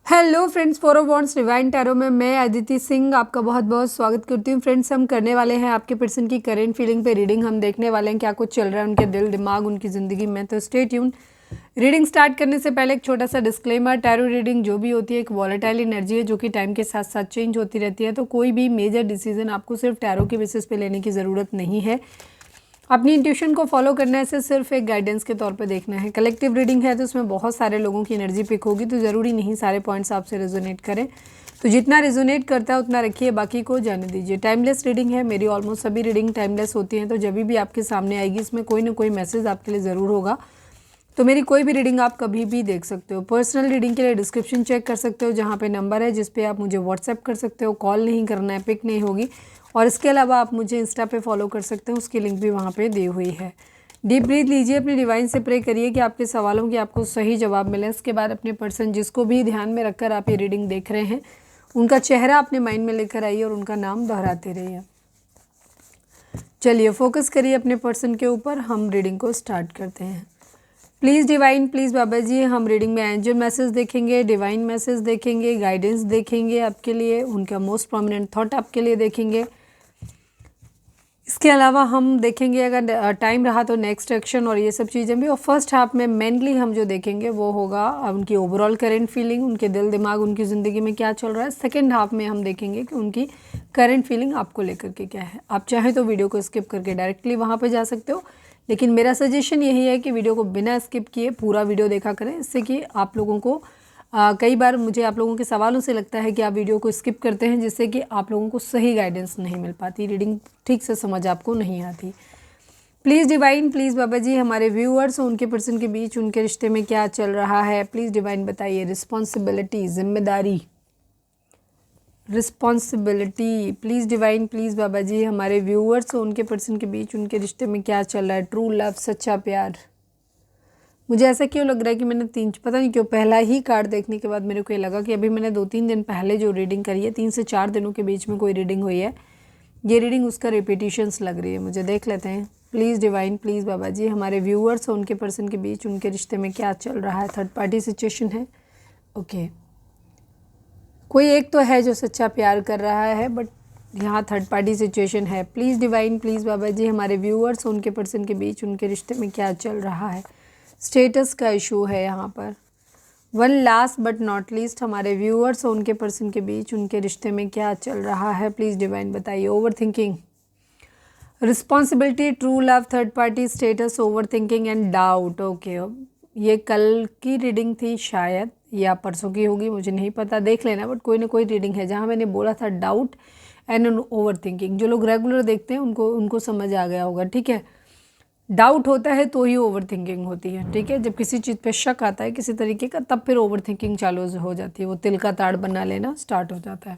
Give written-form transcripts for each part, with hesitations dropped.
Hello friends, four of wands divine tarot में मैं अदिति सिंह आपका बहुत बहुत स्वागत करती हूँ। फ्रेंड्स, हम करने वाले हैं आपके पर्सन की करेंट फीलिंग पे रीडिंग। हम देखने वाले हैं क्या कुछ चल रहा है उनके दिल दिमाग उनकी ज़िंदगी में। तो स्टे ट्यून। रीडिंग स्टार्ट करने से पहले एक छोटा सा डिस्क्लेमर, टैरो रीडिंग जो भी होती है एक वॉलेटाइल एनर्जी है जो कि टाइम के साथ साथ चेंज होती रहती है। तो कोई भी मेजर डिसीजन आपको सिर्फ टैरो के बेसिस पे लेने की ज़रूरत नहीं है। अपनी इंट्यूशन को फॉलो करने से सिर्फ एक गाइडेंस के तौर पे देखना है। कलेक्टिव रीडिंग है तो उसमें बहुत सारे लोगों की एनर्जी पिक होगी, तो ज़रूरी नहीं सारे पॉइंट्स आपसे रेजोनेट करें। तो जितना रेजोनेट करता है उतना रखिए, बाकी को जाने दीजिए। टाइमलेस रीडिंग है, मेरी ऑलमोस्ट सभी रीडिंग टाइमलेस होती हैं। तो जब भी आपके सामने आएगी इसमें कोई ना कोई मैसेज आपके लिए ज़रूर होगा। तो मेरी कोई भी रीडिंग आप कभी भी देख सकते हो। पर्सनल रीडिंग के लिए डिस्क्रिप्शन चेक कर सकते हो, जहाँ पे नंबर है जिस पे आप मुझे व्हाट्सएप कर सकते हो। कॉल नहीं करना है, पिक नहीं होगी। और इसके अलावा आप मुझे इंस्टा पे फॉलो कर सकते हो, उसकी लिंक भी वहाँ पे दी हुई है। डीप ब्रीथ लीजिए, अपनी डिवाइन से प्रे करिए कि आपके सवालों के आपको सही जवाब मिले। इसके बाद अपने पर्सन जिसको भी ध्यान में रखकर आप ये रीडिंग देख रहे हैं उनका चेहरा अपने माइंड में लेकर आइए और उनका नाम दोहराते रहिए। चलिए फोकस करिए अपने पर्सन के ऊपर। हम रीडिंग को स्टार्ट करते हैं। प्लीज़ डिवाइन, प्लीज़ बाबा जी, हम रीडिंग में एंजल मैसेज देखेंगे, डिवाइन मैसेज देखेंगे, गाइडेंस देखेंगे आपके लिए, उनका मोस्ट प्रोमिनेंट थॉट आपके लिए देखेंगे। इसके अलावा हम देखेंगे अगर टाइम रहा तो नेक्स्ट एक्शन और ये सब चीज़ें भी। और फर्स्ट हाफ में मेनली हम जो देखेंगे वो होगा उनकी ओवरऑल करंट फीलिंग, उनके दिल दिमाग उनकी ज़िंदगी में क्या चल रहा है। सेकंड हाफ में हम देखेंगे कि उनकी करंट फीलिंग आपको लेकर के क्या है। आप चाहें तो वीडियो को स्किप करके डायरेक्टली वहाँ पर जा सकते हो, लेकिन मेरा सजेशन यही है कि वीडियो को बिना स्किप किए पूरा वीडियो देखा करें। इससे कि आप लोगों को कई बार मुझे आप लोगों के सवालों से लगता है कि आप वीडियो को स्किप करते हैं, जिससे कि आप लोगों को सही गाइडेंस नहीं मिल पाती, रीडिंग ठीक से समझ आपको नहीं आती। Please divine, please Baba ji, हमारे व्यूअर्स और उनके पर्सन के बीच उनके रिश्ते में क्या चल रहा है। प्लीज़ डिवाइन बताइए। रिस्पॉन्सिबिलिटी, जिम्मेदारी, responsibility. Please divine, please Baba ji, हमारे व्यूअर्स और उनके पर्सन के बीच उनके रिश्ते में क्या चल रहा है। ट्रू लव, सच्चा प्यार। मुझे ऐसा क्यों लग रहा है कि मैंने पता नहीं क्यों पहला ही कार्ड देखने के बाद मेरे को ये लगा कि अभी मैंने 2-3 दिन पहले जो रीडिंग करी है, 3 से 4 दिनों के बीच में कोई रीडिंग हुई है, ये रीडिंग उसका रिपीटिशंस लग रही है मुझे। देख लेते हैं। Please divine, please Baba ji, हमारे व्यूअर्स और उनके पर्सन के बीच उनके रिश्ते में क्या चल रहा है। थर्ड पार्टी सिचुएशन है। ओके, कोई एक तो है जो सच्चा प्यार कर रहा है, बट यहाँ थर्ड पार्टी सिचुएशन है। Please divine, please Baba ji, हमारे व्यूअर्स और उनके पर्सन के बीच उनके रिश्ते में क्या चल रहा है। स्टेटस का इशू है यहाँ पर। One last but not least, हमारे व्यूअर्स और उनके पर्सन के बीच उनके रिश्ते में क्या चल रहा है। प्लीज़ डिवाइन बताइए। Over thinking, responsibility, true love, third party, status, over thinking and doubt. Okay, ये कल की रीडिंग थी शायद, या परसों की होगी, मुझे नहीं पता, देख लेना। बट कोई ना कोई रीडिंग है जहाँ मैंने बोला था डाउट एंड ओवर थिंकिंग। जो लोग रेगुलर देखते हैं उनको समझ आ गया होगा। ठीक है, डाउट होता है तो ही ओवर थिंकिंग होती है। ठीक है, जब किसी चीज़ पे शक आता है किसी तरीके का, तब फिर ओवर थिंकिंग चालू हो जाती है, वो तिल का ताड़ बना लेना स्टार्ट हो जाता है।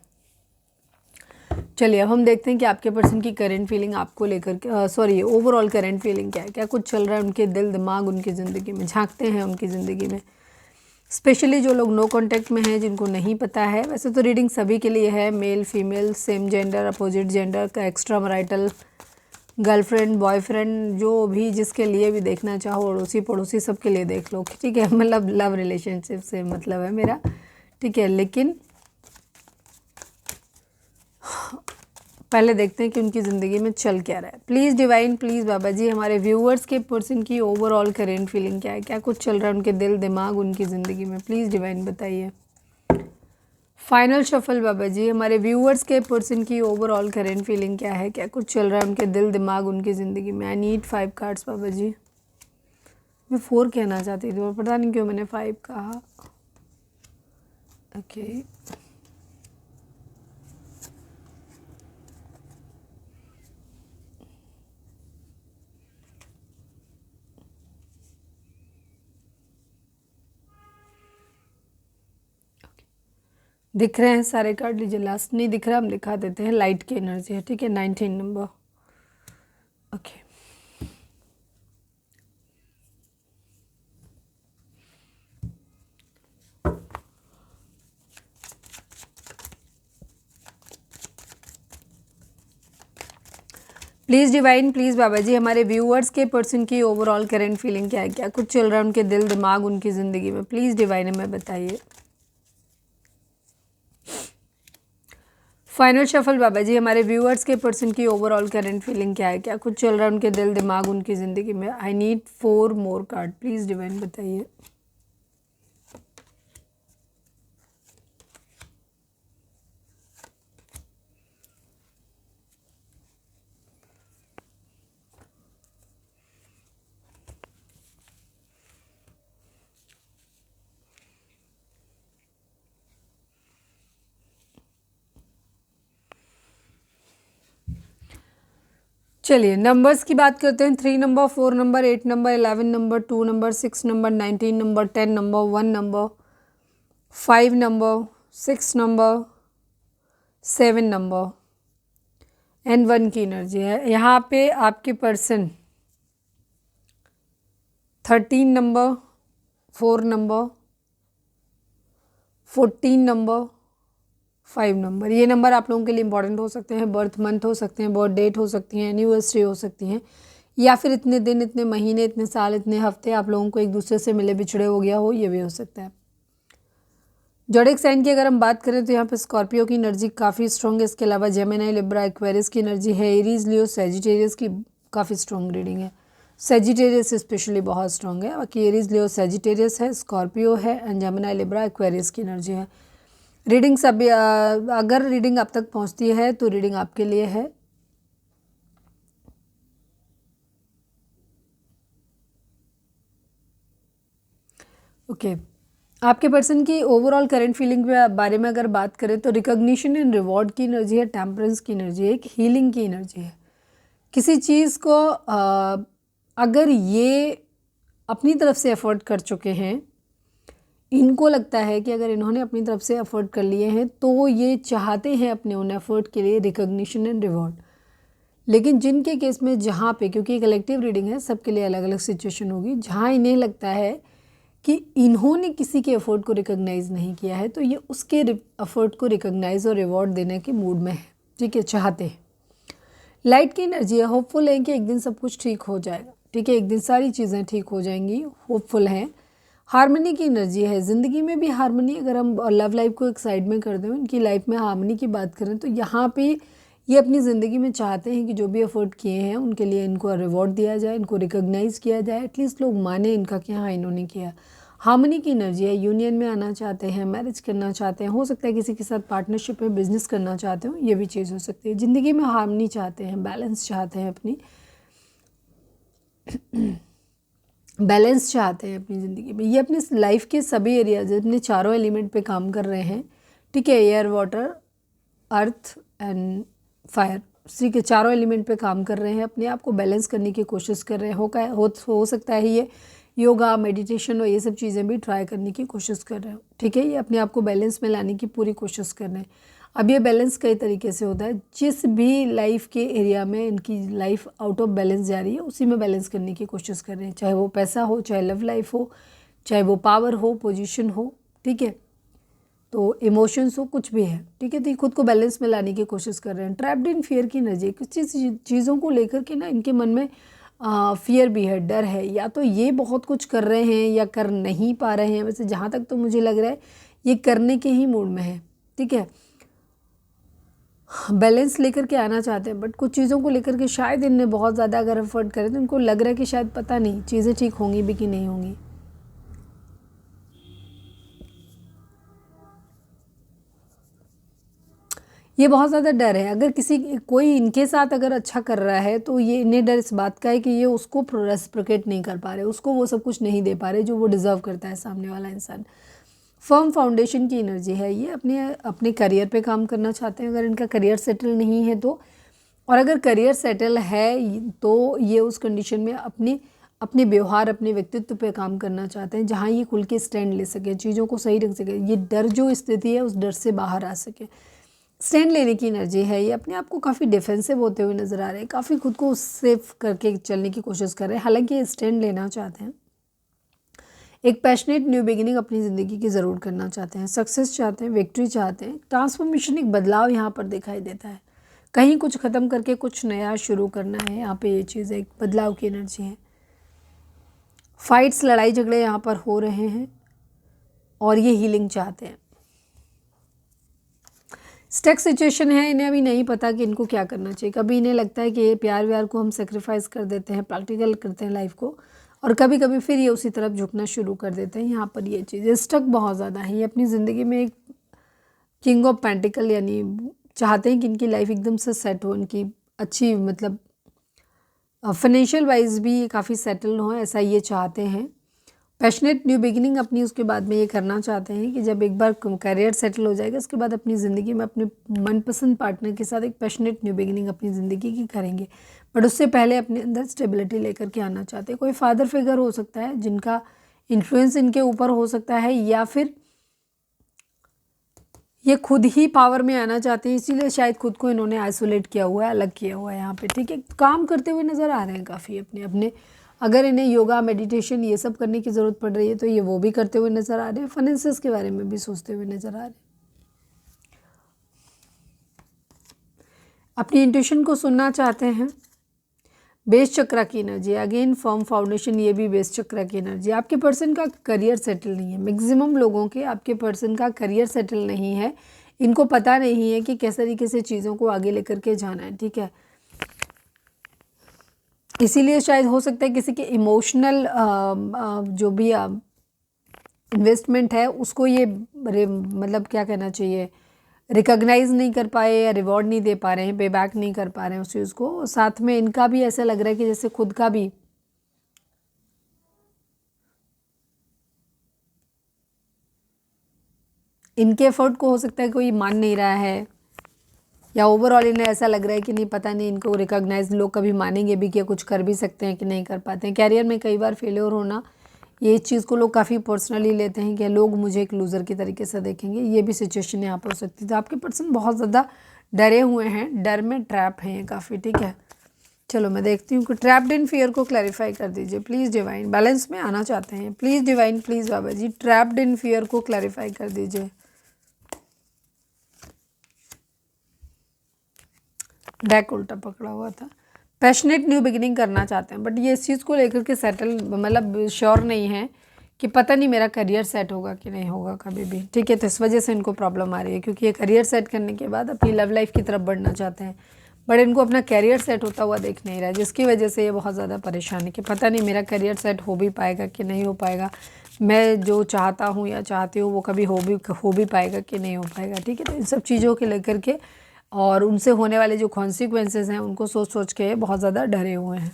चलिए अब हम देखते हैं कि आपके पर्सन की करंट फीलिंग आपको लेकर सॉरी ओवरऑल करंट फीलिंग क्या है, क्या कुछ चल रहा है उनके दिल दिमाग उनकी ज़िंदगी में। झांकते हैं उनकी ज़िंदगी में, स्पेशली जो लोग नो कांटेक्ट में हैं, जिनको नहीं पता है। वैसे तो रीडिंग सभी के लिए है, male female, same gender, opposite gender का, एक्स्ट्रा मैरिटल, गर्लफ्रेंड बॉयफ्रेंड, जो भी जिसके लिए भी देखना चाहो, अड़ोसी पड़ोसी सबके लिए देख लो। ठीक है, मतलब लव रिलेशनशिप से मतलब है मेरा। ठीक है, लेकिन पहले देखते हैं कि उनकी ज़िंदगी में चल क्या रहा है। Please divine, please Baba ji, हमारे व्यूअर्स के पर्सन की ओवरऑल करेंट फीलिंग क्या है, क्या कुछ चल रहा है उनके दिल दिमाग उनकी ज़िंदगी में। प्लीज़ डिवाइन बताइए। फाइनल शफल बाबा जी, हमारे व्यूअर्स के पर्सन की ओवरऑल करेंट फीलिंग क्या है, क्या कुछ चल रहा है उनके दिल दिमाग उनकी ज़िंदगी में। आई नीड 5 कार्ड्स बाबा जी। मैं 4 कहना चाहती थी और पता नहीं क्यों मैंने 5 कहा। ओके, दिख रहे हैं सारे कार्ड, लीजिए। लास्ट नहीं दिख रहा, हम दिखा देते हैं। लाइट की एनर्जी है। ठीक है, 19 number. Okay, please divine, please Baba ji, हमारे व्यूअर्स के पर्सन की ओवरऑल करंट फीलिंग क्या है, क्या कुछ चल रहा है उनके दिल दिमाग उनकी ज़िंदगी में। प्लीज़ डिवाइन हमें बताइए। फाइनल शफल बाबा जी, हमारे व्यूअर्स के पर्सन की ओवरऑल करंट फीलिंग क्या है, क्या कुछ चल रहा है उनके दिल दिमाग उनकी ज़िंदगी में। I need 4 more card please divine, बताइए। चलिए नंबर्स की बात करते हैं। 3 number, 4 number, 8 number, 11 number, 2 number, 6 number, 19 number, 10 number, 1 number, 5 number, 6 number, 7 number and 1 की एनर्जी है। यहाँ पे आपके person 13 number, 4 number, 14 number, 5 number, ये नंबर आप लोगों के लिए इंपॉर्टेंट हो सकते हैं। बर्थ मंथ हो सकते हैं, बर्थ डेट हो सकती हैं, एनिवर्सरी हो सकती हैं, या फिर इतने दिन, इतने महीने, इतने साल, इतने हफ्ते आप लोगों को एक दूसरे से मिले बिछड़े हो गया हो, ये भी हो सकता है। ज़ोडिएक साइन की अगर हम बात करें तो यहाँ पे स्कॉर्पियो की एनर्जी काफ़ी स्ट्रॉन्ग है। इसके अलावा जेमिनी, लिब्रा, एक्वेरियस की एनर्जी है। एरीज, लियो, सेजिटेरियस की काफ़ी स्ट्रॉन्ग रीडिंग है। सेजिटेरियस स्पेशली बहुत स्ट्रॉन्ग है। बाकी एरीज, लियो, सेजिटेरियस है, स्कॉर्पियो है एंड जेमिनी, लिब्रा, एक्वेरियस की एनर्जी है। रीडिंग सब अगर रीडिंग आप तक पहुँचती है तो रीडिंग आपके लिए है। ओके आपके पर्सन की ओवरऑल करंट फीलिंग के बारे में अगर बात करें तो रिकॉग्निशन एंड रिवॉर्ड की एनर्जी है, टेम्परेंस की एनर्जी है, एक हीलिंग की एनर्जी है। किसी चीज़ को अगर ये अपनी तरफ से एफर्ट कर चुके हैं, इनको लगता है कि अगर इन्होंने अपनी तरफ से एफर्ट कर लिए हैं तो ये चाहते हैं अपने उन एफर्ट के लिए रिकॉग्निशन एंड रिवॉर्ड। लेकिन जिनके केस में जहाँ पे, क्योंकि कलेक्टिव रीडिंग है, सबके लिए अलग अलग सिचुएशन होगी, जहाँ इन्हें लगता है कि इन्होंने किसी के एफर्ट को रिकॉग्नाइज़ नहीं किया है तो ये उसके एफर्ट को रिकॉग्नाइज़ और रिवॉर्ड देने के मूड में है। ठीक है, चाहते हैं। लाइट की एनर्जी है, होपफुल है कि एक दिन सब कुछ ठीक हो जाएगा। ठीक है, एक दिन सारी चीज़ें ठीक हो जाएंगी, होपफुल हैं। हारमनी की एनर्जी है, ज़िंदगी में भी हारमनी। अगर हम लव लाइफ को एक साइड में कर दें, उनकी लाइफ में हारमनी की बात करें तो यहाँ पे ये अपनी ज़िंदगी में चाहते हैं कि जो भी एफर्ट किए हैं उनके लिए इनको रिवॉर्ड दिया जाए, इनको रिकॉग्नाइज़ किया जाए, एटलीस्ट लोग माने इनका कि हाँ इन्होंने किया। हार्मनी की एनर्जी है, यूनियन में आना चाहते हैं, मैरिज करना चाहते हैं, हो सकता है किसी के साथ पार्टनरशिप में बिजनेस करना चाहते हो, ये भी चीज़ हो सकती है। ज़िंदगी में हार्मनी चाहते हैं, बैलेंस चाहते हैं, अपनी बैलेंस चाहते हैं अपनी ज़िंदगी में। ये अपने लाइफ के सभी एरियाज, अपने चारों एलिमेंट पे काम कर रहे हैं। ठीक है, air, water, earth and fire, इसी के चारों एलिमेंट पे काम कर रहे हैं, अपने आप को बैलेंस करने की कोशिश कर रहे हैं। हो सकता है ये योगा, मेडिटेशन और ये सब चीज़ें भी ट्राई करने की कोशिश कर रहे हो। ठीक है, ये अपने आप को बैलेंस में लाने की पूरी कोशिश कर रहे हैं। अब ये बैलेंस कई तरीके से होता है। जिस भी लाइफ के एरिया में इनकी लाइफ आउट ऑफ बैलेंस जा रही है, उसी में बैलेंस करने की कोशिश कर रहे हैं, चाहे वो पैसा हो, चाहे लव लाइफ हो, चाहे वो पावर हो, पोजीशन हो। ठीक है, तो इमोशंस हो, कुछ भी है। ठीक है, तो ये खुद को बैलेंस में लाने की कोशिश कर रहे हैं। ट्रैप्ड इन फियर की एनर्जी, कुछ चीज़ों को लेकर के ना इनके मन में फियर भी है, डर है, या तो ये बहुत कुछ कर रहे हैं या कर नहीं पा रहे हैं। वैसे जहाँ तक तो मुझे लग रहा है ये करने के ही मूड में है। ठीक है, बैलेंस लेकर के आना चाहते हैं, बट कुछ चीज़ों को लेकर के शायद इनने बहुत ज़्यादा अगर एफर्ट करें तो इनको लग रहा है कि शायद पता नहीं चीज़ें ठीक होंगी भी कि नहीं होंगी। ये बहुत ज़्यादा डर है। अगर कोई इनके साथ अगर अच्छा कर रहा है तो ये इन्हें डर इस बात का है कि ये उसको रेसिप्रोकेट नहीं कर पा रहे, उसको वो सब कुछ नहीं दे पा रहे जो वो डिज़र्व करता है सामने वाला इंसान। फर्म फाउंडेशन की एनर्जी है, ये अपने अपने करियर पे काम करना चाहते हैं। अगर इनका करियर सेटल नहीं है तो, और अगर करियर सेटल है तो ये उस कंडीशन में अपने अपने व्यवहार, अपने व्यक्तित्व पे काम करना चाहते हैं, जहाँ ये खुल के स्टैंड ले सके, चीज़ों को सही रख सके, ये डर जो स्थिति है उस डर से बाहर आ सके। स्टैंड लेने की एनर्जी है, ये अपने आप को काफ़ी डिफेंसिव होते हुए नज़र आ रहे हैं, काफ़ी खुद को सेफ करके चलने की कोशिश कर रहे हैं, हालांकि ये स्टैंड लेना चाहते हैं। एक पैशनेट न्यू बिगिनिंग अपनी ज़िंदगी की ज़रूर करना चाहते हैं, सक्सेस चाहते हैं, विक्ट्री चाहते हैं, ट्रांसफॉर्मेशन, एक बदलाव यहाँ पर दिखाई देता है। कहीं कुछ ख़त्म करके कुछ नया शुरू करना है, यहाँ पे ये चीज़ एक बदलाव की एनर्जी है। फाइट्स, लड़ाई झगड़े यहाँ पर हो रहे हैं और ये हीलिंग चाहते हैं। स्टक सिचुएशन है, इन्हें अभी नहीं पता कि इनको क्या करना चाहिए। कभी इन्हें लगता है कि ये प्यार व्यार को हम सेक्रीफाइस कर देते हैं, प्रैक्टिकल करते हैं लाइफ को, और कभी कभी फिर ये उसी तरफ झुकना शुरू कर देते हैं। यहाँ पर ये चीज़ स्टक बहुत ज़्यादा है। ये अपनी ज़िंदगी में एक किंग ऑफ पेंटिकल यानी चाहते हैं कि इनकी लाइफ एकदम से सेट हो, इनकी अच्छी मतलब फाइनेंशियल वाइज भी काफ़ी सेटल हो, ऐसा ये चाहते हैं। पैशनेट न्यू बिगिनिंग अपनी उसके बाद में ये करना चाहते हैं कि जब एक बार करियर सेटल हो जाएगा उसके बाद अपनी ज़िंदगी में अपने मनपसंद पार्टनर के साथ एक पैशनेट न्यू बिगिनिंग अपनी ज़िंदगी की करेंगे, बट उससे पहले अपने अंदर स्टेबिलिटी लेकर के आना चाहते हैं। कोई फादर फिगर हो सकता है जिनका इन्फ्लुएंस इनके ऊपर हो सकता है, या फिर ये खुद ही पावर में आना चाहते हैं, इसीलिए शायद खुद को इन्होंने आइसोलेट किया हुआ है, अलग किया हुआ है यहाँ पे, ठीक है। काम करते हुए नज़र आ रहे हैं काफ़ी अपने अपने। अगर इन्हें योगा मेडिटेशन ये सब करने की ज़रूरत पड़ रही है तो ये वो भी करते हुए नज़र आ रहे हैं। फाइनेंसेस के बारे में भी सोचते हुए नज़र आ रहे हैं। अपनी इंट्यूशन को सुनना चाहते हैं। बेस चक्रा की एनर्जी, अगेन फॉर्म फाउंडेशन, ये भी बेस चक्रा की एनर्जी। आपके पर्सन का करियर सेटल नहीं है। मैक्सिमम लोगों के आपके पर्सन का करियर सेटल नहीं है। इनको पता नहीं है कि किस तरीके से चीज़ों को आगे लेकर के जाना है, ठीक है। इसीलिए शायद हो सकता है किसी के इमोशनल जो भी इन्वेस्टमेंट है उसको ये मतलब क्या कहना चाहिए, रिकॉग्नाइज नहीं कर पाए या रिवॉर्ड नहीं दे पा रहे हैं, पे बैक नहीं कर पा रहे हैं उस चीज़ को। साथ में इनका भी ऐसा लग रहा है कि जैसे खुद का भी इनके एफर्ट को हो सकता है कोई मान नहीं रहा है, या ओवरऑल इन्हें ऐसा लग रहा है कि नहीं पता नहीं इनको रिकॉग्नाइज लोग कभी मानेंगे भी कि कुछ कर भी सकते हैं कि नहीं कर पाते हैं। कैरियर में कई बार फेलियर होना, ये चीज़ को लोग काफ़ी पर्सनली लेते हैं कि लोग मुझे एक लूज़र की तरीके से देखेंगे, ये भी सिचुएशन यहाँ पर हो सकती है। तो आपके पर्सन बहुत ज़्यादा डरे हुए हैं, डर में ट्रैप हैं ये काफ़ी, ठीक है। चलो मैं देखती हूँ कि ट्रैप्ड इन फियर को क्लैरिफाई कर दीजिए प्लीज़ डिवाइन। बैलेंस में आना चाहते हैं please divine, please Baba ji, trapped in fear को क्लैरिफाई कर दीजिए। डेक उल्टा पकड़ा हुआ था। पैशनेट न्यू बिगिनिंग करना चाहते हैं, बट ये इस चीज़ को लेकर के सेटल मतलब श्योर नहीं है कि पता नहीं मेरा करियर सेट होगा कि नहीं होगा कभी भी, ठीक है। तो इस वजह से इनको प्रॉब्लम आ रही है, क्योंकि ये करियर सेट करने के बाद अपनी लव लाइफ की तरफ बढ़ना चाहते हैं, बट इनको अपना करियर सेट होता हुआ देख नहीं रहा है, जिसकी वजह से ये बहुत ज़्यादा परेशान है कि पता नहीं मेरा करियर सेट हो भी पाएगा कि नहीं हो पाएगा, मैं जो चाहता हूँ या चाहती हूँ वो कभी हो भी पाएगा कि नहीं हो पाएगा, ठीक है। तो इन सब चीज़ों के लेकर के और उनसे होने वाले जो कॉन्सिक्वेंसेस हैं उनको सोच सोच के बहुत ज़्यादा डरे हुए हैं।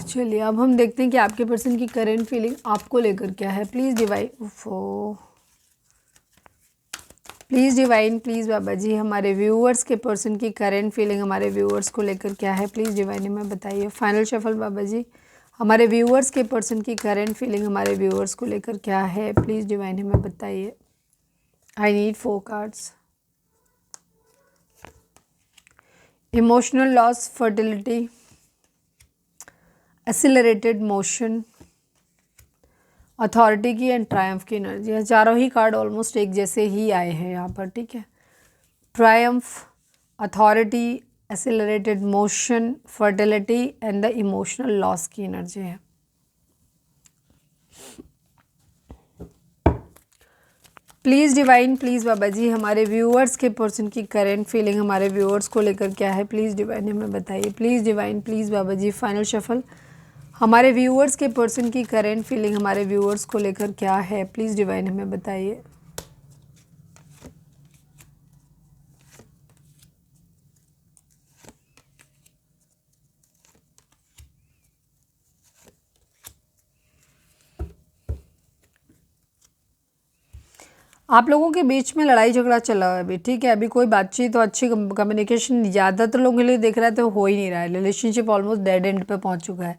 चलिए अब हम देखते हैं कि आपके पर्सन की करेंट फीलिंग आपको लेकर क्या है। Please divine, please divine, please Baba ji, हमारे व्यूअर्स के पर्सन की करेंट फीलिंग हमारे व्यूअर्स को लेकर क्या है, प्लीज़ डिवाइन हमें बताइए। फाइनल शफल बाबा जी, हमारे व्यूअर्स के पर्सन की करेंट फीलिंग हमारे व्यूअर्स को लेकर क्या है, प्लीज़ डिवाइन हमें बताइए। I need 4 cards. Emotional loss, fertility, accelerated motion, authority की एंड ट्रायम्फ की एनर्जी। चारों ही कार्ड ऑलमोस्ट एक जैसे ही आए हैं यहाँ पर, ठीक है। Triumph, authority, accelerated motion, fertility and the emotional loss की एनर्जी है। Please divine, please Baba ji, हमारे व्यूअर्स के पर्सन की करेंट फीलिंग हमारे व्यूअर्स को लेकर क्या है, प्लीज़ डिवाइन हमें बताइए। Please divine, please Baba ji, final shuffle, हमारे व्यूअर्स के पर्सन की करेंट फीलिंग हमारे व्यूअर्स को लेकर क्या है, प्लीज़ डिवाइन हमें बताइए। आप लोगों के बीच में लड़ाई झगड़ा चला हुआ है अभी, ठीक है। अभी कोई बातचीत तो अच्छी कम्युनिकेशन ज़्यादातर लोगों के लिए देख रहा है तो हो ही नहीं रहा है। रिलेशनशिप ऑलमोस्ट डेड एंड पे पहुंच चुका है।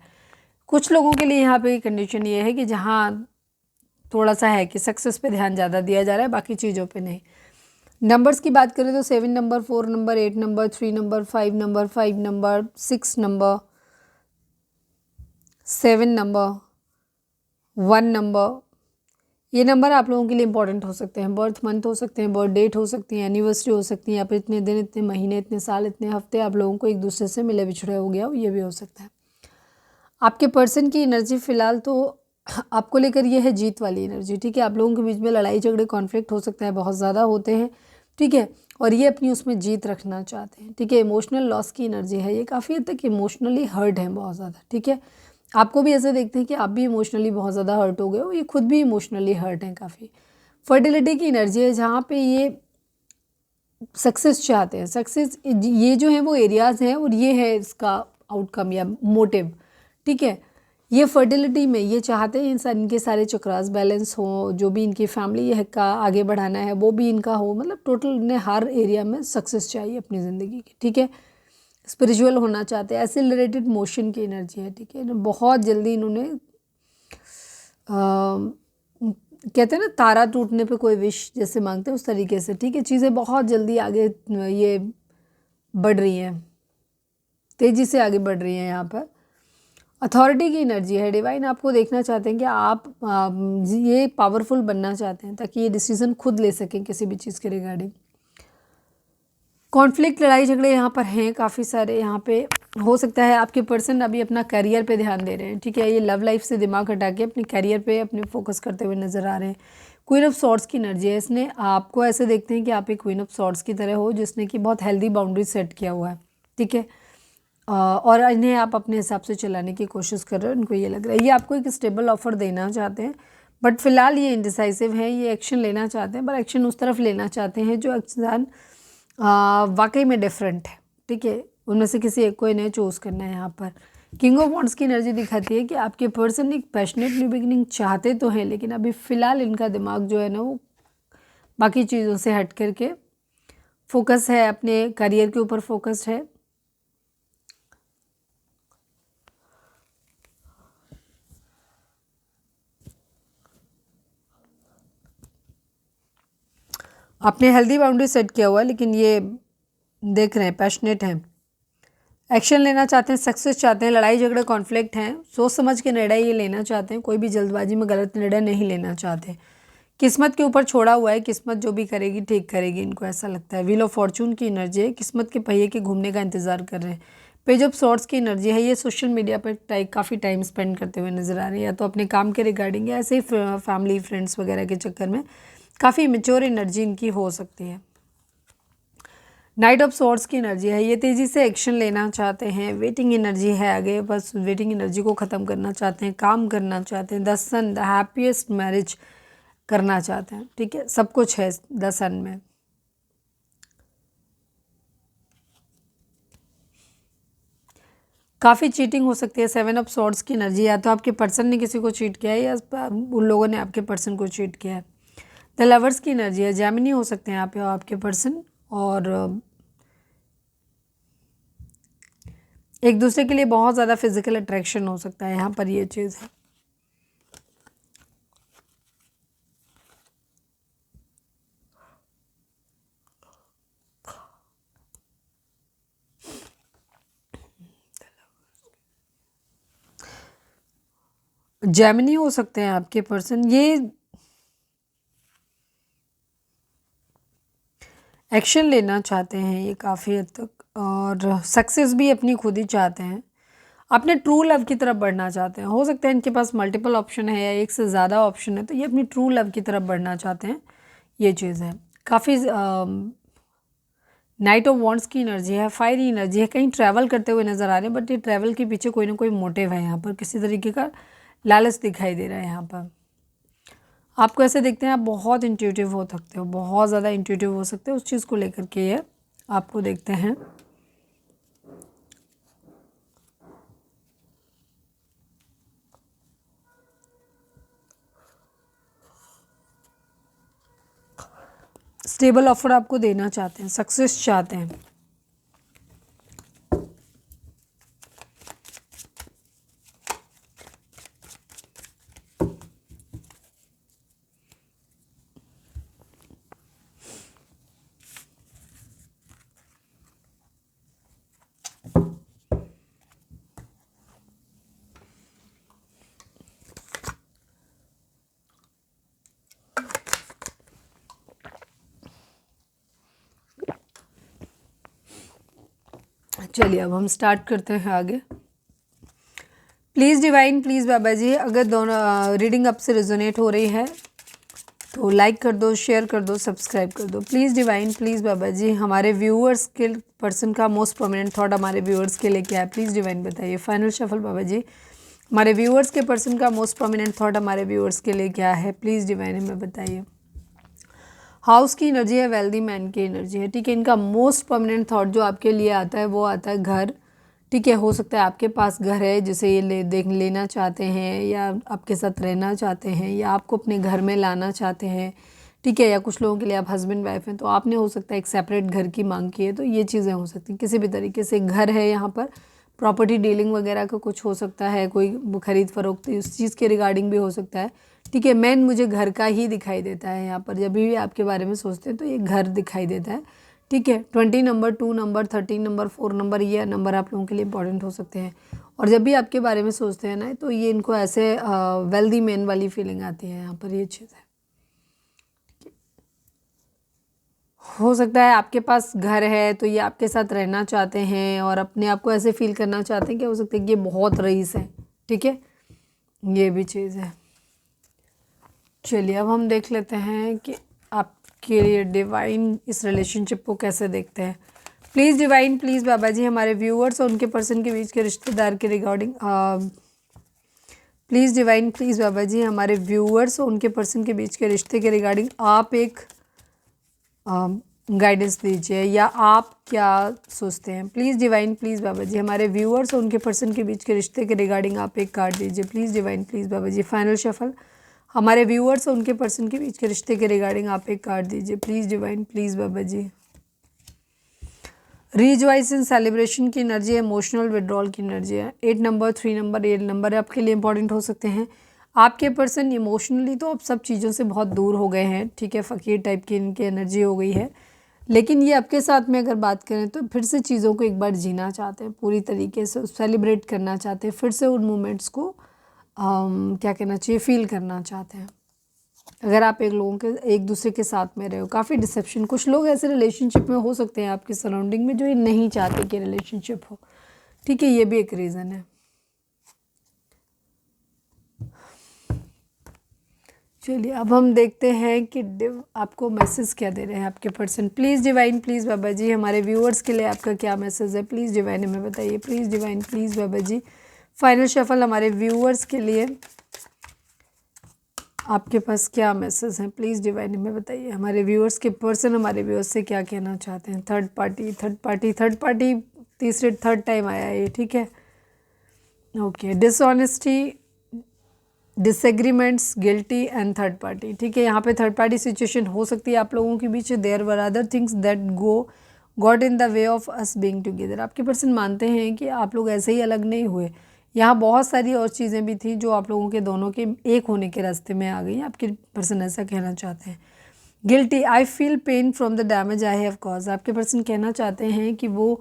कुछ लोगों के लिए यहाँ पे कंडीशन ये है कि जहाँ थोड़ा सा है कि सक्सेस पे ध्यान ज़्यादा दिया जा रहा है, बाकी चीज़ों पे नहीं। नंबर्स की बात करें तो 7 number, 4 number, 8 number, 3 number, 5 number, 5 number, 6 number, 7 number, 1 number, ये नंबर आप लोगों के लिए इंपॉर्टेंट हो सकते हैं। बर्थ मंथ हो सकते हैं, बर्थ डेट हो सकती है, एनिवर्सरी हो सकती है, या फिर इतने दिन, इतने महीने, इतने साल, इतने हफ्ते आप लोगों को एक दूसरे से मिले बिछड़े हो गया हो, ये भी हो सकता है। आपके पर्सन की एनर्जी फ़िलहाल तो आपको लेकर ये है जीत वाली एनर्जी, ठीक है। आप लोगों के बीच में लड़ाई झगड़े कॉन्फ्लिक्ट हो सकता है, बहुत ज़्यादा होते हैं, ठीक है। और ये अपनी उसमें जीत रखना चाहते हैं, ठीक है। इमोशनल लॉस की एनर्जी है, ये काफ़ी हद तक इमोशनली हर्ट है बहुत ज़्यादा, ठीक है। आपको भी ऐसे देखते हैं कि आप भी इमोशनली बहुत ज़्यादा हर्ट हो गए हो, ये खुद भी इमोशनली हर्ट हैं काफ़ी। फर्टिलिटी की एनर्जी है, जहाँ पे ये सक्सेस चाहते हैं। सक्सेस ये जो है वो एरियाज़ हैं, और ये है इसका आउटकम या मोटिव, ठीक है। ये फर्टिलिटी में ये चाहते हैं इंसान, इनके सारे चक्रास बैलेंस हो, जो भी इनकी फैमिली है का आगे बढ़ाना है वो भी इनका हो, मतलब टोटल इन्हें हर एरिया में सक्सेस चाहिए अपनी ज़िंदगी की, ठीक है। स्पिरिचुअल होना चाहते हैं, एक्सिलरेटेड मोशन की एनर्जी है, ठीक है। बहुत जल्दी इन्होंने कहते हैं ना तारा टूटने पे कोई विश जैसे मांगते हैं, उस तरीके से, ठीक है। चीज़ें बहुत जल्दी आगे ये बढ़ रही हैं, तेज़ी से आगे बढ़ रही हैं। यहाँ पर अथॉरिटी की एनर्जी है, डिवाइन आपको देखना चाहते हैं कि आप ये पावरफुल बनना चाहते हैं ताकि ये डिसीज़न खुद ले सकें किसी भी चीज़ के रिगार्डिंग। कॉन्फ्लिक्ट लड़ाई झगड़े यहाँ पर हैं काफ़ी सारे। यहाँ पे हो सकता है आपके पर्सन अभी अपना करियर पे ध्यान दे रहे हैं, ठीक है। ये लव लाइफ से दिमाग हटा के अपने करियर पे अपने फोकस करते हुए नज़र आ रहे हैं। क्वीन ऑफ सॉर्ड्स की एनर्जी है, इसने आपको ऐसे देखते हैं कि आप एक क्वीन ऑफ सॉर्ड्स की तरह हो जिसने कि बहुत हेल्दी बाउंड्री सेट किया हुआ है, ठीक है। और इन्हें आप अपने हिसाब से चलाने की कोशिश कर रहे हो, इनको ये लग रहा है ये आपको एक स्टेबल ऑफर देना चाहते हैं, बट फिलहाल ये इंडिसाइसिव है। ये एक्शन लेना चाहते हैं, पर एक्शन उस तरफ लेना चाहते हैं जो इंसान वाकई में डिफरेंट है, ठीक है। उनमें से किसी एक को इन्हें चूज़ करना है। यहाँ पर किंग ऑफ वॉन्ड्स की एनर्जी दिखाती है कि आपके पर्सन एक पैशनेट न्यू बिगिनिंग चाहते तो हैं, लेकिन अभी फ़िलहाल इनका दिमाग जो है ना वो बाकी चीज़ों से हट करके फोकस है, अपने करियर के ऊपर फोकस्ड है। आपने हेल्दी बाउंड्री सेट किया हुआ है, लेकिन ये देख रहे हैं पैशनेट हैं, एक्शन लेना चाहते हैं, सक्सेस चाहते हैं। लड़ाई झगड़े कॉन्फ्लिक्ट हैं, सोच समझ के निर्णय ये लेना चाहते हैं, कोई भी जल्दबाजी में गलत निर्णय नहीं लेना चाहते। किस्मत के ऊपर छोड़ा हुआ है, किस्मत जो भी करेगी ठीक करेगी, इनको ऐसा लगता है। व्हील ऑफ फॉर्चून की एनर्जी है, किस्मत के पहिए के घूमने का इंतजार कर रहे हैं। पेज ऑफ सॉर्ड्स की एनर्जी है, ये सोशल मीडिया पर काफ़ी टाइम स्पेंड करते हुए नजर आ रहे हैं, या तो अपने काम के रिगार्डिंग या ऐसे ही फैमिली फ्रेंड्स वगैरह के चक्कर में। काफ़ी मेच्योर एनर्जी इनकी हो सकती है। नाइट ऑफ सॉर्ड्स की एनर्जी है, ये तेज़ी से एक्शन लेना चाहते हैं। वेटिंग एनर्जी है आगे, बस वेटिंग एनर्जी को ख़त्म करना चाहते हैं, काम करना चाहते हैं। The sun, the happiest marriage करना चाहते हैं, ठीक है। सब कुछ है द सन में। काफ़ी चीटिंग हो सकती है। सेवन ऑफ सॉर्ड्स की एनर्जी, या तो आपके पर्सन ने किसी को चीट किया है या उन लोगों ने आपके पर्सन को चीट किया है। द लवर्स की एनर्जी है, जेमिनी हो सकते हैं आप या आपके पर्सन, और एक दूसरे के लिए बहुत ज़्यादा फिजिकल अट्रैक्शन हो सकता है। यहाँ पर ये चीज़ है। जेमिनी हो सकते हैं आपके पर्सन, ये एक्शन लेना चाहते हैं ये काफ़ी हद तक, और सक्सेस भी अपनी खुद ही चाहते हैं। अपने ट्रू लव की तरफ बढ़ना चाहते हैं। हो सकता है इनके पास मल्टीपल ऑप्शन है या एक से ज़्यादा ऑप्शन है, तो ये अपनी ट्रू लव की तरफ बढ़ना चाहते हैं, ये चीज़ है। काफ़ी नाइट ऑफ वॉन्ड्स की एनर्जी है, फायरी एनर्जी है, कहीं ट्रैवल करते हुए नज़र आ रहे हैं, बट ये ट्रैवल के पीछे कोई ना कोई मोटिव है। यहाँ पर किसी तरीके का लालच दिखाई दे रहा है। यहाँ पर आपको ऐसे देखते हैं, आप बहुत इंट्यूटिव हो सकते हो, बहुत ज़्यादा इंट्यूटिव हो सकते हो उस चीज़ को लेकर के ये आपको देखते हैं। स्टेबल ऑफर आपको देना चाहते हैं, सक्सेस चाहते हैं। चलिए अब हम स्टार्ट करते हैं आगे। प्लीज़ डिवाइन, प्लीज़ बाबा जी, अगर दोनों रीडिंग आपसे रेजोनेट हो रही है तो लाइक कर दो, शेयर कर दो, सब्सक्राइब कर दो। Please divine, please Baba ji, हमारे व्यूअर्स के पर्सन का मोस्ट प्रोमिनेंट थॉट हमारे व्यूअर्स के लिए क्या है? प्लीज़ डिवाइन बताइए। फाइनल शफल बाबा जी, हमारे व्यूअर्स के पर्सन का मोस्ट प्रोमिनेंट थॉट हमारे व्यूअर्स के लिए क्या है? प्लीज़ डिवाइन हमें बताइए। हाउस की एनर्जी है, वेल्दी मैन की एनर्जी है, ठीक है। इनका मोस्ट परमानेंट थॉट जो आपके लिए आता है वो आता है घर, ठीक है। हो सकता है आपके पास घर है जिसे ये लेना चाहते हैं, या आपके साथ रहना चाहते हैं, या आपको अपने घर में लाना चाहते हैं, ठीक है। या कुछ लोगों के लिए आप हस्बैंड वाइफ हैं तो आपने हो सकता है एक सेपरेट घर की मांग की है, तो ये चीज़ें हो सकती हैं। किसी भी तरीके से घर है यहाँ पर, प्रॉपर्टी डीलिंग वगैरह का कुछ हो सकता है, कोई खरीद फरोख्त उस चीज़ के रिगार्डिंग भी हो सकता है, ठीक है। मेन मुझे घर का ही दिखाई देता है यहाँ पर, जब भी आपके बारे में सोचते हैं तो ये घर दिखाई देता है, ठीक है। 20 नंबर, 2 नंबर, 13 नंबर, 4 नंबर, ये नंबर आप लोगों के लिए इंपॉर्टेंट हो सकते हैं। और जब भी आपके बारे में सोचते हैं ना तो ये इनको ऐसे वेल्दी मैन वाली फीलिंग आती है यहाँ पर, ये चीज़ है। हो सकता है आपके पास घर है तो ये आपके साथ रहना चाहते हैं और अपने आप को ऐसे फील करना चाहते हैं कि हो सकता है कि ये बहुत रईस है, ठीक है। ये भी चीज़ है। चलिए अब हम देख लेते हैं कि आपके लिए डिवाइन इस रिलेशनशिप को कैसे देखते हैं। Please divine, please Baba ji, हमारे व्यूअर्स और उनके पर्सन के बीच के रिश्तेदार के regarding please divine, please Baba ji, हमारे व्यूअर्स और उनके पर्सन के बीच के रिश्ते के रिगार्डिंग आप एक गाइडेंस दीजिए, या आप क्या सोचते हैं। Please divine, please Baba ji, हमारे व्यूअर्स और उनके पर्सन के बीच के रिश्ते के रिगार्डिंग आप एक कार्ड दीजिए। Please divine, please Baba ji, final shuffle, हमारे व्यूअर्स और उनके पर्सन के बीच के रिश्ते के रिगार्डिंग आप एक कार्ड दीजिए। Please divine, please Baba ji. Rejoice in celebration की एनर्जी है, इमोशनल विड्रॉल की एनर्जी है। 8 नंबर, 3 नंबर, 8 नंबर आपके लिए इंपॉर्टेंट हो सकते हैं। आपके पर्सन इमोशनली तो अब सब चीज़ों से बहुत दूर हो गए हैं, ठीक है। फ़कीर टाइप की इनकी एनर्जी हो गई है, लेकिन ये आपके साथ में अगर बात करें तो फिर से चीज़ों को एक बार जीना चाहते हैं, पूरी तरीके से सेलिब्रेट करना चाहते हैं, फिर से उन मोमेंट्स को क्या कहना चाहिए, फील करना चाहते हैं। अगर आप एक दूसरे के साथ में रहे हो, काफ़ी डिसेप्शन, कुछ लोग ऐसे रिलेशनशिप में हो सकते हैं आपके सराउंडिंग में जो ये नहीं चाहते कि रिलेशनशिप हो, ठीक है। ये भी एक रीज़न है। चलिए अब हम देखते हैं कि आपको मैसेज क्या दे रहे हैं आपके person. Please divine, please Baba ji, हमारे व्यूअर्स के लिए आपका क्या मैसेज है? प्लीज़ डिवाइन हमें बताइए। Please divine, please Baba ji, final shuffle, हमारे व्यूअर्स के लिए आपके पास क्या मैसेज हैं? प्लीज़ डिवाइन हमें बताइए। हमारे व्यूअर्स के पर्सन हमारे व्यूअर्स से क्या कहना चाहते हैं? थर्ड पार्टी तीसरे थर्ड टाइम आया है ये, ठीक है। Okay, dishonesty, disagreements, guilty and third party, ठीक है। यहाँ पे थर्ड पार्टी सिचुएशन हो सकती है आप लोगों के बीच। There were other things that got in the way of us being together. आपके पर्सन मानते हैं कि आप लोग ऐसे ही अलग नहीं हुए, यहाँ बहुत सारी और चीज़ें भी थी जो आप लोगों के दोनों के एक होने के रास्ते में आ गई। आपके पर्सन ऐसा कहना चाहते हैं। Guilty, I feel pain from the damage I have cause. आपके पर्सन कहना चाहते हैं कि वो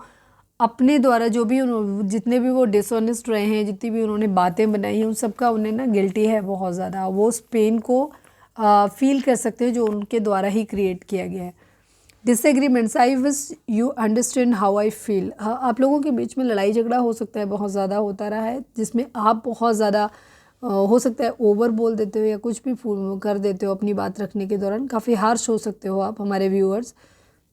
अपने द्वारा जो भी जितने भी वो डिसऑनेस्ट रहे हैं, जितनी भी उन्होंने बातें बनाई हैं, उन सब का उन्हें ना गिल्टी है बहुत ज़्यादा। वो उस पेन को फील कर सकते हैं जो उनके द्वारा ही क्रिएट किया गया है। Disagreements, I wish you understand how I feel. आप लोगों के बीच में लड़ाई झगड़ा हो सकता है, बहुत ज़्यादा होता रहा है, जिसमें आप बहुत ज़्यादा हो सकता है ओवर बोल देते हो या कुछ भी कर देते हो अपनी बात रखने के दौरान। काफ़ी हार्श हो सकते हो आप, हमारे व्यूअर्स।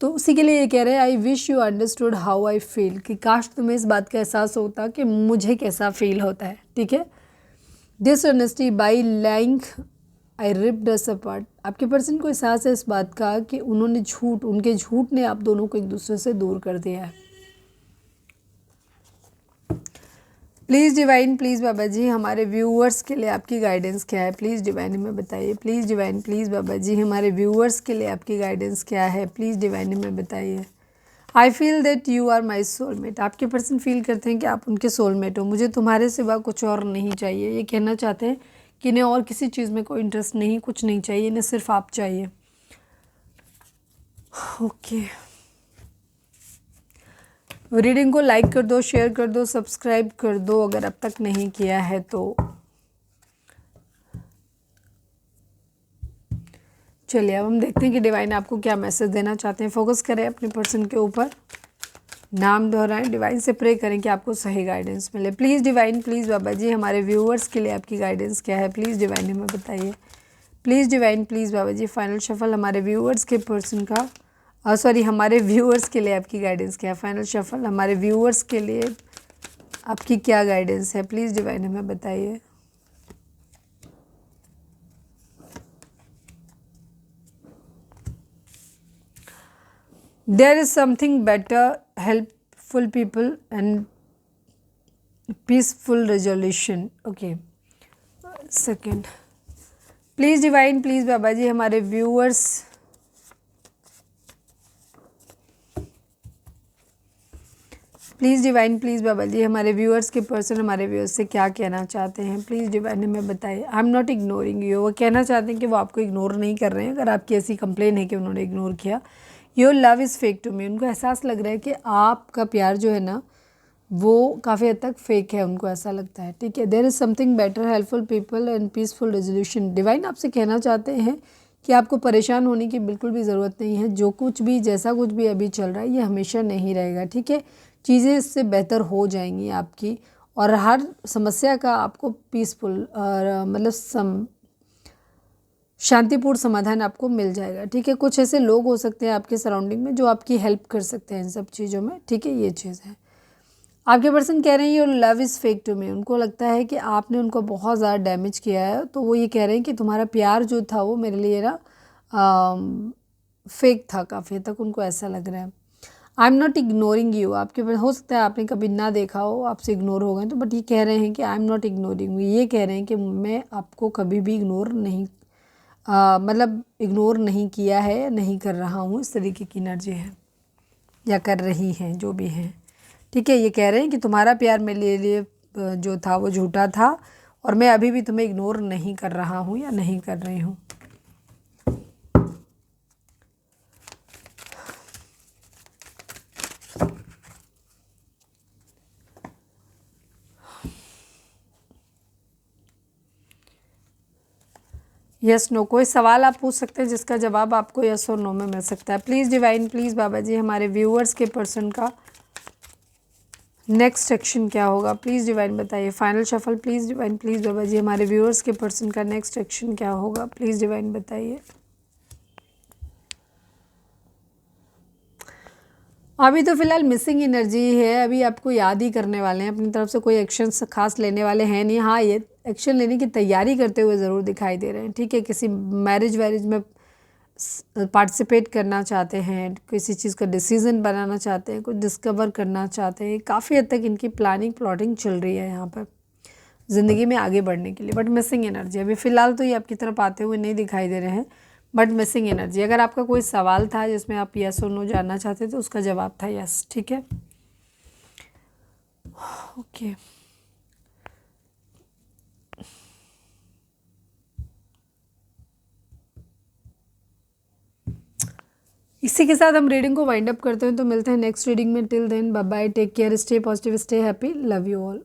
तो उसी के लिए ये कह रहे हैं, I wish you understood how I feel, कि काश तुम्हें इस बात का एहसास होता कि मुझे कैसा फील होता है, ठीक है। Dishonesty, by lying I ripped us apart. आपके पर्सन को एहसास है इस बात का कि उनके झूठ ने आप दोनों को एक दूसरे से दूर कर दिया है। Please divine, please Baba ji, हमारे व्यूअर्स के लिए आपकी गाइडेंस क्या है? प्लीज़ डिवाइन हमें बताइए। Please divine, please Baba ji, हमारे व्यूअर्स के लिए आपकी गाइडेंस क्या है? प्लीज़ डिवाइन हमें बताइए। I feel that you are my soulmate. आपके पर्सन फील करते हैं कि आप उनके सोलमेट हो। मुझे तुम्हारे सिवा कुछ और नहीं चाहिए। ये कहना चाहते हैं कि इन्हें और किसी चीज़ में कोई इंटरेस्ट नहीं, कुछ नहीं चाहिए, इन्हें सिर्फ आप चाहिए। ओके, रीडिंग को लाइक कर दो, शेयर कर दो, सब्सक्राइब कर दो अगर अब तक नहीं किया है तो। चलिए अब हम देखते हैं कि डिवाइन आपको क्या मैसेज देना चाहते हैं। फोकस करें अपने पर्सन के ऊपर। नाम दोहराएं, डिवाइन से प्रे करें कि आपको सही गाइडेंस मिले। Please divine, please Baba ji हमारे व्यूअर्स के लिए आपकी गाइडेंस क्या है, प्लीज़ डिवाइन हमें बताइए। Please divine, please Baba ji final shuffle हमारे व्यूअर्स के पर्सन का सॉरी हमारे व्यूअर्स के लिए आपकी गाइडेंस क्या है। फाइनल शफल हमारे व्यूअर्स के लिए आपकी क्या गाइडेंस है, प्लीज़ डिवाइन हमें बताइए। There is something better, helpful people and peaceful resolution. Okay, second. Please divine, please बाबा जी हमारे viewers please divine, please Baba ji हमारे व्यूअर्स के पर्सन हमारे व्यूअर्स से क्या कहना चाहते हैं, प्लीज़ डिवाइन हमें बताइए। I am not ignoring you, वो कहना चाहते हैं कि वो आपको इग्नोर नहीं कर रहे हैं। अगर आपकी ऐसी कंप्लेन है कि उन्होंने इग्नोर किया, your love is fake to me, उनको एहसास लग रहा है कि आपका प्यार जो है ना वो काफ़ी हद तक फेक है, उनको ऐसा लगता है। ठीक है, there is something better, helpful people and peaceful resolution. Divine आपसे कहना चाहते हैं कि आपको परेशान होने की बिल्कुल भी ज़रूरत नहीं है। जो कुछ भी जैसा कुछ भी अभी चल रहा है ये हमेशा नहीं रहेगा। ठीक है, चीज़ें इससे बेहतर हो जाएंगी आपकी, और हर समस्या का आपको पीसफुल और मतलब शांतिपूर्ण समाधान आपको मिल जाएगा। ठीक है, कुछ ऐसे लोग हो सकते हैं आपके सराउंडिंग में जो आपकी हेल्प कर सकते हैं इन सब चीज़ों में। ठीक है, ये चीज़ है। आपके पर्सन कह रहे हैं your love is fake to me, उनको लगता है कि आपने उनको बहुत ज़्यादा डैमेज किया है, तो वो ये कह रहे हैं कि तुम्हारा प्यार जो था वो मेरे लिए ना फेक था, काफ़ी हद तक उनको ऐसा लग रहा है। I am not ignoring you, आपके पास हो सकता है आपने कभी ना देखा हो, आपसे इग्नोर हो गए तो, बट ये कह रहे हैं कि I am not ignoring you, ये कह रहे हैं कि मैं आपको कभी भी इग्नोर नहीं मतलब इग्नोर नहीं किया है, नहीं कर रहा हूँ, इस तरीके की एनर्जी है या कर रही हैं जो भी हैं। ठीक है, ये कह रहे हैं कि तुम्हारा प्यार मेरे लिए जो था वो झूठा था और मैं अभी भी तुम्हें इग्नोर नहीं कर रहा हूँ या नहीं कर रही हूँ। यस नो, कोई सवाल आप पूछ सकते हैं जिसका जवाब आपको यस और नो में मिल सकता है। Please divine, please Baba ji हमारे व्यूअर्स के पर्सन का नेक्स्ट एक्शन क्या होगा, प्लीज़ डिवाइन बताइए। Final shuffle, please divine, please Baba ji हमारे व्यूअर्स के पर्सन का नेक्स्ट एक्शन क्या होगा, प्लीज़ डिवाइन बताइए। अभी तो फिलहाल मिसिंग एनर्जी है, अभी आपको याद ही करने वाले हैं, अपनी तरफ से कोई एक्शन खास लेने वाले हैं नहीं। हाँ, ये एक्शन लेने की तैयारी करते हुए ज़रूर दिखाई दे रहे हैं। ठीक है, किसी मैरिज वैरिज में पार्टिसिपेट करना चाहते हैं, किसी चीज़ का डिसीज़न बनाना चाहते हैं, कुछ डिस्कवर करना चाहते हैं। काफ़ी हद तक इनकी प्लानिंग प्लॉटिंग चल रही है यहाँ पर ज़िंदगी में आगे बढ़ने के लिए, बट मिसिंग एनर्जी अभी फ़िलहाल तो ये आपकी तरफ आते हुए नहीं दिखाई दे रहे हैं, बट मिसिंग एनर्जी। अगर आपका कोई सवाल था जिसमें आप यस और नो जानना चाहते तो उसका जवाब था यस। ठीक है, ओके। इसी के साथ हम रीडिंग को वाइंड अप करते हैं, तो मिलते हैं नेक्स्ट रीडिंग में। Till then bye bye, take care, stay positive, stay happy, love you all.